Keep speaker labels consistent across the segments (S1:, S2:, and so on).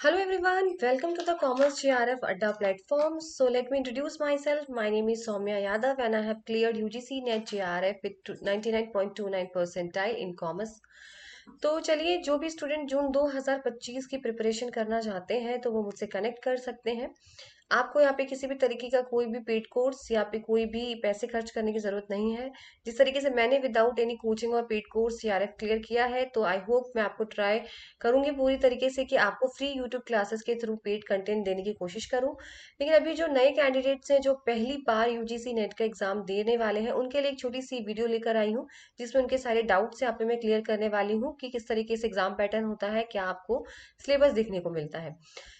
S1: Hello everyone, welcome to the Commerce GRF Adda platform. So let me introduce myself. My name is Soumya Yadav and I have cleared UGC NET GRF with 99.29 percentile in Commerce. तो चलिए जो भी student जून 2025 की preparation करना चाहते हैं तो वो मुझसे कनेक्ट कर सकते हैं। आपको यहाँ पे किसी भी तरीके का कोई भी पेड कोर्स या पे कोई भी पैसे खर्च करने की जरूरत नहीं है। जिस तरीके से मैंने विदाउट एनी कोचिंग और पेड कोर्स सीआरएफ क्लियर किया है तो आई होप मैं आपको ट्राई करूंगी पूरी तरीके से कि आपको फ्री यूट्यूब क्लासेस के थ्रू पेड कंटेंट देने की कोशिश करूं। लेकिन अभी जो नए कैंडिडेट्स हैं जो पहली बार यूजीसी नेट का एग्जाम देने वाले हैं उनके लिए एक छोटी सी वीडियो लेकर आई हूँ जिसमें उनके सारे डाउट्स यहाँ पे मैं क्लियर करने वाली हूँ कि किस तरीके से एग्जाम पैटर्न होता है, क्या आपको सिलेबस देखने को मिलता है।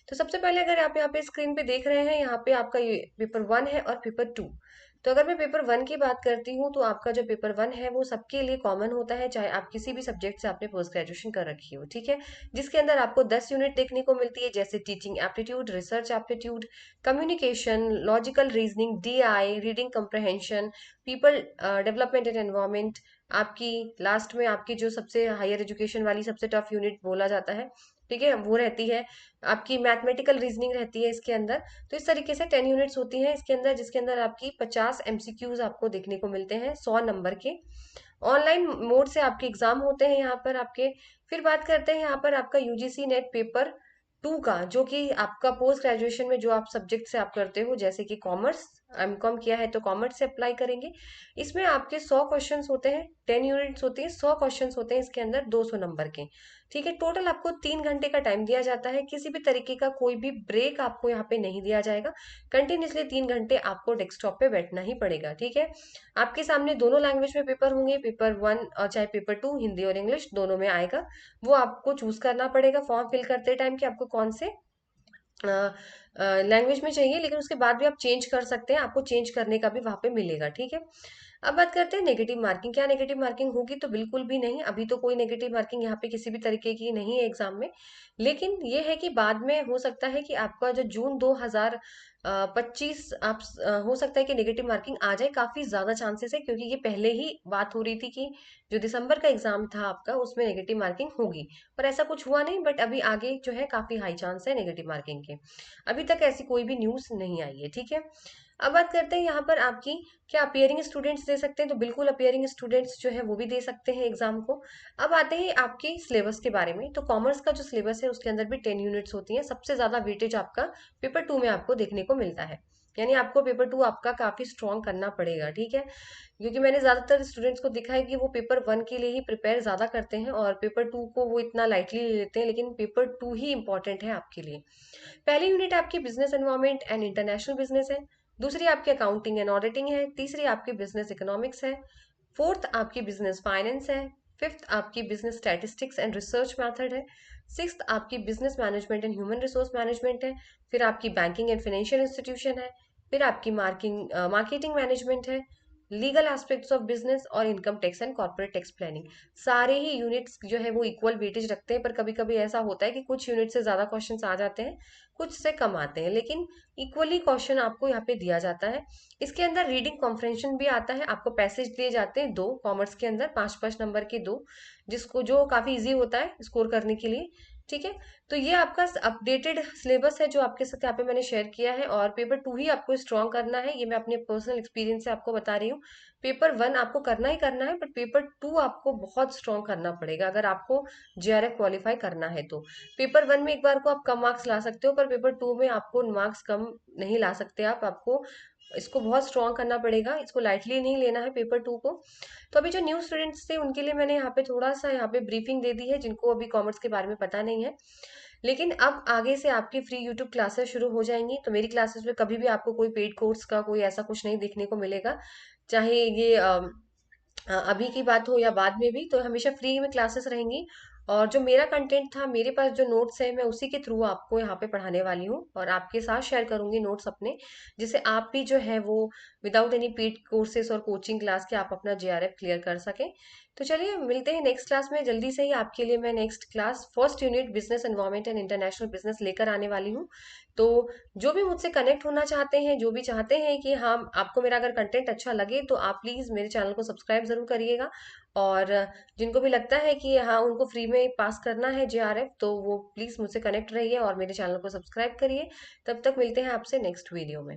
S1: तो सबसे पहले अगर आप यहाँ पे स्क्रीन पे देख रहे हैं, यहाँ पे आपका ये पेपर वन है और पेपर टू। तो अगर मैं पेपर वन की बात करती हूँ तो आपका जो पेपर वन है वो सबके लिए कॉमन होता है, चाहे आप किसी भी सब्जेक्ट से आपने पोस्ट ग्रेजुएशन कर रखी हो, ठीक है। जिसके अंदर आपको 10 यूनिट देखने को मिलती है, जैसे teaching aptitude, research aptitude, communication, logical reasoning, DI, reading comprehension, people development and environment. आपकी लास्ट में आपकी जो सबसे हायर एजुकेशन वाली सबसे टफ यूनिट बोला जाता है, ठीक है, वो रहती है। आपकी मैथमेटिकल रीजनिंग रहती है इसके अंदर। तो इस तरीके से 10 यूनिट्स होती हैं इसके अंदर, जिसके अंदर आपकी 50 एमसीक्यूज आपको देखने को मिलते हैं 100 नंबर के। ऑनलाइन मोड से आपके एग्जाम होते हैं यहाँ पर आपके। फिर बात करते हैं यहाँ पर आपका यूजीसी नेट पेपर टू का, जो कि आपका पोस्ट ग्रेजुएशन में जो आप सब्जेक्ट से आप करते हो, जैसे कि कॉमर्स, एमकॉम किया है तो कॉमर्स से अप्लाई करेंगे। इसमें आपके 100 क्वेश्चंस होते हैं, 10 यूनिट्स होती है, 100 क्वेश्चंस होते हैं इसके अंदर 200 नंबर के। ठीक है, टोटल आपको 3 घंटे का टाइम दिया जाता है। किसी भी तरीके का कोई भी ब्रेक आपको यहाँ पे नहीं दिया जाएगा। कंटिन्यूसली 3 घंटे आपको डेस्कटॉप पे बैठना ही पड़ेगा, ठीक है। आपके सामने दोनों लैंग्वेज में पेपर होंगे, पेपर वन और चाहे पेपर टू, हिंदी और इंग्लिश दोनों में आएगा। वो आपको चूज करना पड़ेगा फॉर्म फिल करते टाइम कि आपको कौन से लैंग्वेज में चाहिए, लेकिन उसके बाद भी आप चेंज कर सकते हैं, आपको चेंज करने का भी वहां पे मिलेगा, ठीक है। अब बात करते हैं नेगेटिव मार्किंग। क्या नेगेटिव मार्किंग होगी? तो बिल्कुल भी नहीं, अभी तो कोई नेगेटिव मार्किंग यहाँ पे किसी भी तरीके की नहीं है एग्जाम में। लेकिन ये है कि बाद में हो सकता है कि आपका जो जून 2025 आप हो सकता है कि नेगेटिव मार्किंग आ जाए, काफी ज्यादा चांसेस है, क्योंकि ये पहले ही बात हो रही थी कि जो दिसंबर का एग्जाम था आपका उसमें नेगेटिव मार्किंग होगी। पर ऐसा कुछ हुआ नहीं, बट अभी आगे जो है काफी हाई चांस है नेगेटिव मार्किंग के। अभी तक ऐसी कोई भी न्यूज नहीं आई है, ठीक है। अब बात करते हैं यहाँ पर आपकी, क्या अपियरिंग स्टूडेंट्स दे सकते हैं? तो बिल्कुल अपियरिंग स्टूडेंट्स जो है वो भी दे सकते हैं एग्जाम को। अब आते हैं आपके सिलेबस के बारे में। तो कॉमर्स का जो सिलेबस है उसके अंदर भी 10 यूनिट्स होती हैं। सबसे ज्यादा वेटेज आपका पेपर टू में आपको देखने को मिलता है, यानी आपको पेपर टू आपका काफी स्ट्रॉन्ग करना पड़ेगा, ठीक है। क्योंकि मैंने ज्यादातर स्टूडेंट्स को देखा है कि वो पेपर वन के लिए ही प्रिपेयर ज्यादा करते हैं और पेपर टू को वो इतना लाइटली ले लेते हैं, लेकिन पेपर टू ही इंपॉर्टेंट है आपके लिए। पहली यूनिट आपकी business environment and international business है। दूसरी आपकी अकाउंटिंग एंड ऑडिटिंग है। तीसरी आपकी बिजनेस इकोनॉमिक्स है। फोर्थ आपकी बिजनेस फाइनेंस है। फिफ्थ आपकी business statistics and research method है। सिक्स्थ आपकी business management and human resource management है। फिर आपकी बैंकिंग एंड फाइनेंशियल इंस्टीट्यूशन है। फिर आपकी मार्केटिंग मैनेजमेंट है। लीगल एस्पेक्ट्स ऑफ बिजनेस और income tax and corporate tax planning. सारे ही यूनिट्स जो है वो इक्वल वेटेज रखते हैं, पर कभी कभी ऐसा होता है कि कुछ यूनिट से ज्यादा क्वेश्चंस आ जाते हैं, कुछ से कम आते हैं, लेकिन इक्वली क्वेश्चन आपको यहाँ पे दिया जाता है। इसके अंदर रीडिंग कॉम्प्रहेंशन भी आता है, आपको पैसेज दिए जाते हैं दो, कॉमर्स के अंदर 5-5 नंबर के दो, जिसको जो काफी इजी होता है स्कोर करने के लिए, ठीक है। तो ये आपका अपडेटेड सिलेबस है जो आपके साथ यहाँ पे मैंने शेयर किया है, और पेपर टू ही आपको स्ट्रॉन्ग करना है, ये मैं अपने पर्सनल एक्सपीरियंस से आपको बता रही हूँ। पेपर वन आपको करना ही करना है, बट पेपर टू आपको बहुत स्ट्रॉन्ग करना पड़ेगा अगर आपको जेआरएफ क्वालिफाई करना है तो। पेपर वन में एक बार को आप कम मार्क्स ला सकते हो, पर पेपर टू में आपको मार्क्स कम नहीं ला सकते आप, आपको इसको बहुत स्ट्रॉन्ग करना पड़ेगा, इसको लाइटली नहीं लेना है पेपर टू को। तो अभी जो न्यू स्टूडेंट्स थे उनके लिए मैंने यहाँ पे थोड़ा सा यहाँ पे ब्रीफिंग दे दी है, जिनको अभी कॉमर्स के बारे में पता नहीं है। लेकिन अब आगे से आपकी फ्री यूट्यूब क्लासेस शुरू हो जाएंगी, तो मेरी क्लासेस में कभी भी आपको कोई पेड कोर्स का कोई ऐसा कुछ नहीं देखने को मिलेगा। चाहे ये अभी की बात हो या बाद में भी, तो हमेशा फ्री में क्लासेस रहेंगी। और जो मेरा कंटेंट था, मेरे पास जो नोट्स है, मैं उसी के थ्रू आपको यहाँ पे पढ़ाने वाली हूँ और आपके साथ शेयर करूंगी नोट्स अपने, जिससे आप भी जो है वो विदाउट एनी पेड कोर्सेज और कोचिंग क्लास के आप अपना जेआरएफ क्लियर कर सकें। तो चलिए मिलते हैं नेक्स्ट क्लास में जल्दी से ही। आपके लिए मैं next class first unit business environment and international business लेकर आने वाली हूँ। तो जो भी मुझसे कनेक्ट होना चाहते हैं, जो भी चाहते हैं कि हाँ आपको मेरा अगर कंटेंट अच्छा लगे, तो आप प्लीज मेरे चैनल को सब्सक्राइब जरूर करिएगा। और जिनको भी लगता है कि हाँ उनको फ्री में पास करना है JRF, तो वो प्लीज मुझसे कनेक्ट रहिए और मेरे चैनल को सब्सक्राइब करिए। तब तक मिलते हैं आपसे नेक्स्ट वीडियो में।